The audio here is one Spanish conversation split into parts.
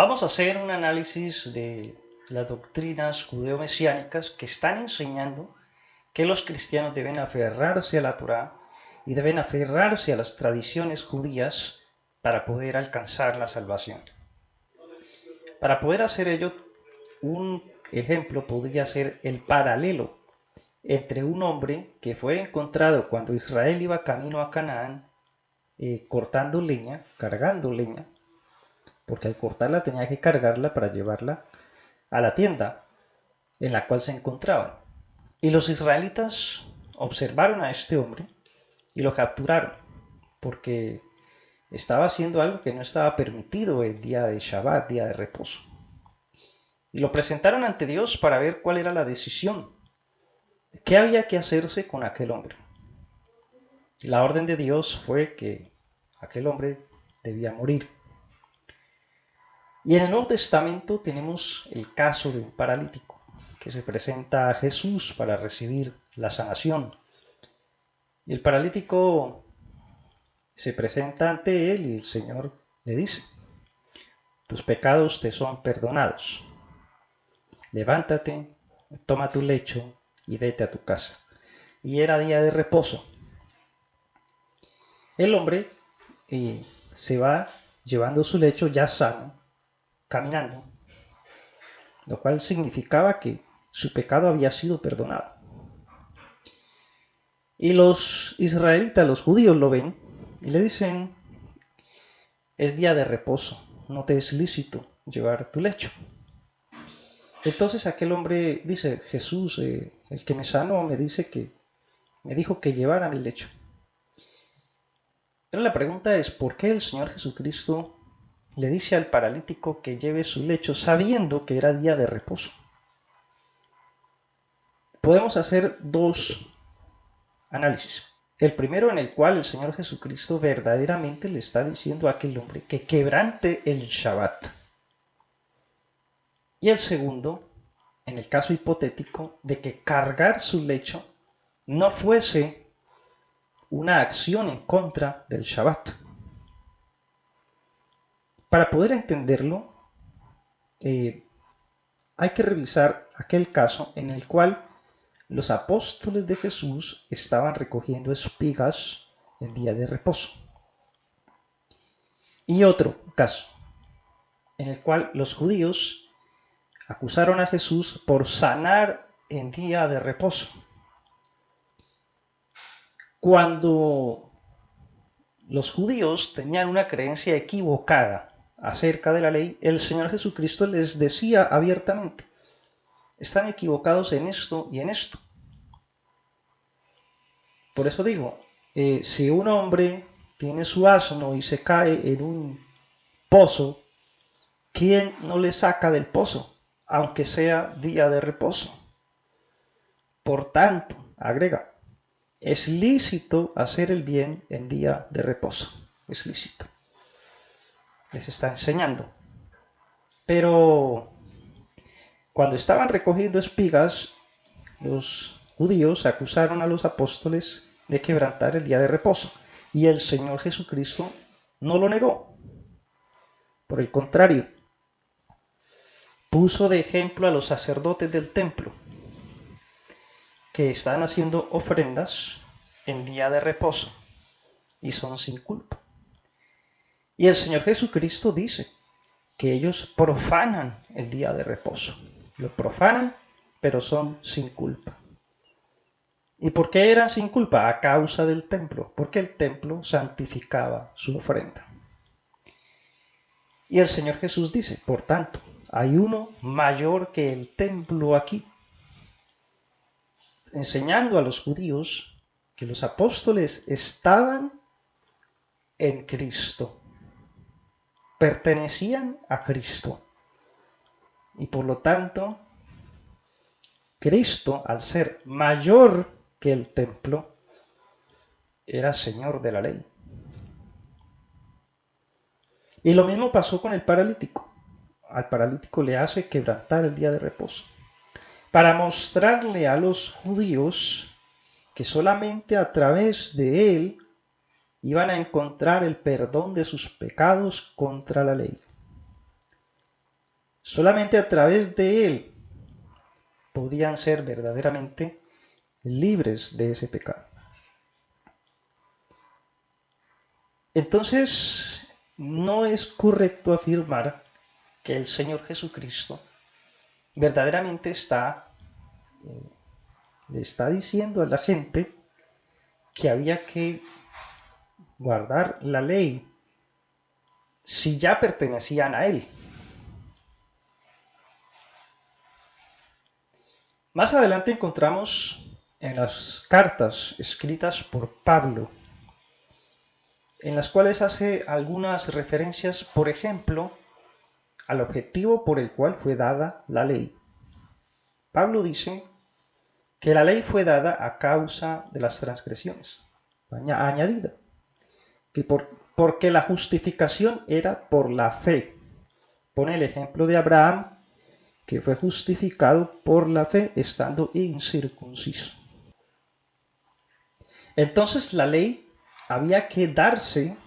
Vamos a hacer un análisis de las doctrinas judeo-mesiánicas que están enseñando que los cristianos deben aferrarse a la Torá y deben aferrarse a las tradiciones judías para poder alcanzar la salvación. Para poder hacer ello, un ejemplo podría ser el paralelo entre un hombre que fue encontrado cuando Israel iba camino a Canaán, cortando leña, cargando leña, porque al cortarla tenía que cargarla para llevarla a la tienda en la cual se encontraban. Y los israelitas observaron a este hombre y lo capturaron, porque estaba haciendo algo que no estaba permitido el día de Shabbat, día de reposo. Y lo presentaron ante Dios para ver cuál era la decisión, qué había que hacerse con aquel hombre. La orden de Dios fue que aquel hombre debía morir. Y en el Nuevo Testamento tenemos el caso de un paralítico que se presenta a Jesús para recibir la sanación. Y el paralítico se presenta ante él y el Señor le dice: tus pecados te son perdonados. Levántate, toma tu lecho y vete a tu casa. Y era día de reposo. El hombre se va llevando su lecho ya sano, caminando, lo cual significaba que su pecado había sido perdonado. Y los israelitas, los judíos, lo ven y le dicen: es día de reposo, no te es lícito llevar tu lecho. Entonces aquel hombre dice: Jesús, el que me sanó, me dijo que llevara mi lecho. Pero la pregunta es: ¿por qué el Señor Jesucristo le dice al paralítico que lleve su lecho sabiendo que era día de reposo? Podemos hacer dos análisis. El primero, en el cual el Señor Jesucristo verdaderamente le está diciendo a aquel hombre que quebrante el Shabbat. Y el segundo, en el caso hipotético de que cargar su lecho no fuese una acción en contra del Shabbat. Para poder entenderlo, hay que revisar aquel caso en el cual los apóstoles de Jesús estaban recogiendo espigas en día de reposo. Y otro caso, en el cual los judíos acusaron a Jesús por sanar en día de reposo. Cuando los judíos tenían una creencia equivocada acerca de la ley, el Señor Jesucristo les decía abiertamente: están equivocados en esto y en esto. Por eso digo, si un hombre tiene su asno y se cae en un pozo, ¿quién no le saca del pozo, aunque sea día de reposo? Por tanto, agrega, es lícito hacer el bien en día de reposo. Es lícito. Les está enseñando. Pero cuando estaban recogiendo espigas, los judíos acusaron a los apóstoles de quebrantar el día de reposo. Y el Señor Jesucristo no lo negó. Por el contrario, puso de ejemplo a los sacerdotes del templo, que están haciendo ofrendas en día de reposo y son sin culpa. Y el Señor Jesucristo dice que ellos profanan el día de reposo. Lo profanan, pero son sin culpa. ¿Y por qué eran sin culpa? A causa del templo, porque el templo santificaba su ofrenda. Y el Señor Jesús dice: por tanto, hay uno mayor que el templo aquí, enseñando a los judíos que los apóstoles estaban en Cristo, pertenecían a Cristo. Y por lo tanto, Cristo, al ser mayor que el templo, era Señor de la ley. Y lo mismo pasó con el paralítico. Al paralítico le hace quebrantar el día de reposo, para mostrarle a los judíos que solamente a través de él iban a encontrar el perdón de sus pecados contra la ley. Solamente a través de él podían ser verdaderamente libres de ese pecado. Entonces, no es correcto afirmar que el Señor Jesucristo verdaderamente le está diciendo a la gente que había que guardar la ley si ya pertenecían a él. Más adelante encontramos en las cartas escritas por Pablo, en las cuales hace algunas referencias, por ejemplo, al objetivo por el cual fue dada la ley. Pablo dice que la ley fue dada a causa de las transgresiones, añadida, que porque la justificación era por la fe. Pone el ejemplo de Abraham, que fue justificado por la fe estando incircunciso. Entonces la ley había que darse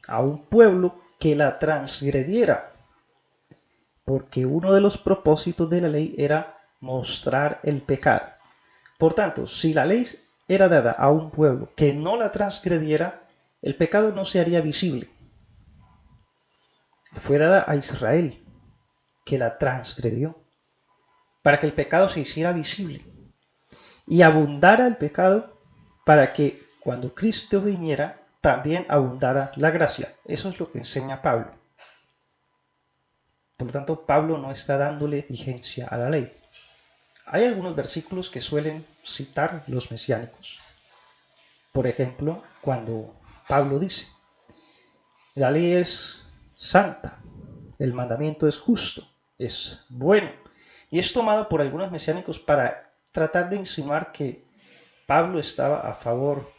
a un pueblo que la transgrediera, porque uno de los propósitos de la ley era mostrar el pecado. Por tanto, si la ley era dada a un pueblo que no la transgrediera, el pecado no se haría visible. Fue dada a Israel, que la transgredió, para que el pecado se hiciera visible y abundara el pecado, para que cuando Cristo viniera también abundara la gracia. Eso es lo que enseña Pablo. Por lo tanto, Pablo no está dándole vigencia a la ley. Hay algunos versículos que suelen citar los mesiánicos. Por ejemplo, cuando Pablo dice, la ley es santa, el mandamiento es justo, es bueno. Y es tomado por algunos mesiánicos para tratar de insinuar que Pablo estaba a favor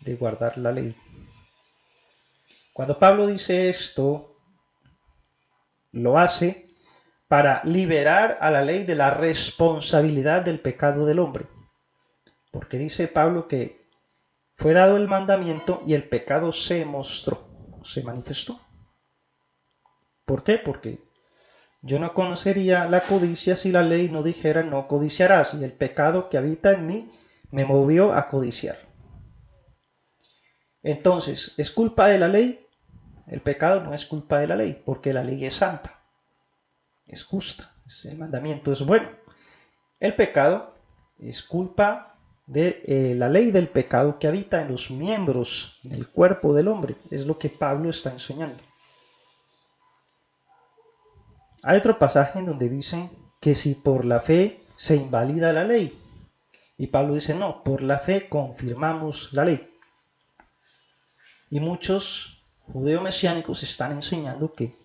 de guardar la ley. Cuando Pablo dice esto, lo hace para liberar a la ley de la responsabilidad del pecado del hombre. Porque dice Pablo que fue dado el mandamiento y el pecado se mostró, se manifestó. ¿Por qué? Porque yo no conocería la codicia si la ley no dijera no codiciarás, y el pecado que habita en mí me movió a codiciar. Entonces, ¿es culpa de la ley? El pecado no es culpa de la ley, porque la ley es santa, es justa, el mandamiento es bueno. El pecado es culpa de la ley del pecado que habita en los miembros, en el cuerpo del hombre. Es lo que Pablo está enseñando. Hay otro pasaje en donde dice que si por la fe se invalida la ley. Y Pablo dice, no, por la fe confirmamos la ley. Y muchos judeo-mesiánicos están enseñando que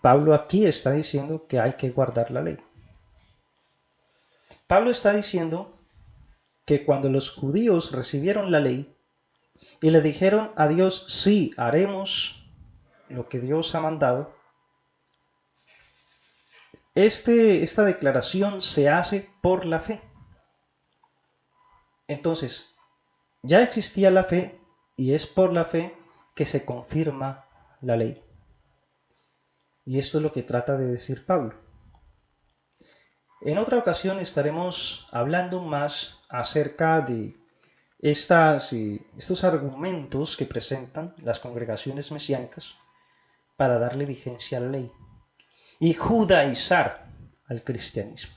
Pablo aquí está diciendo que hay que guardar la ley. Pablo está diciendo que cuando los judíos recibieron la ley y le dijeron a Dios, sí, haremos lo que Dios ha mandado, esta declaración se hace por la fe. Entonces, ya existía la fe y es por la fe que se confirma la ley. Y esto es lo que trata de decir Pablo. En otra ocasión estaremos hablando más acerca de estos argumentos que presentan las congregaciones mesiánicas para darle vigencia a la ley y judaizar al cristianismo.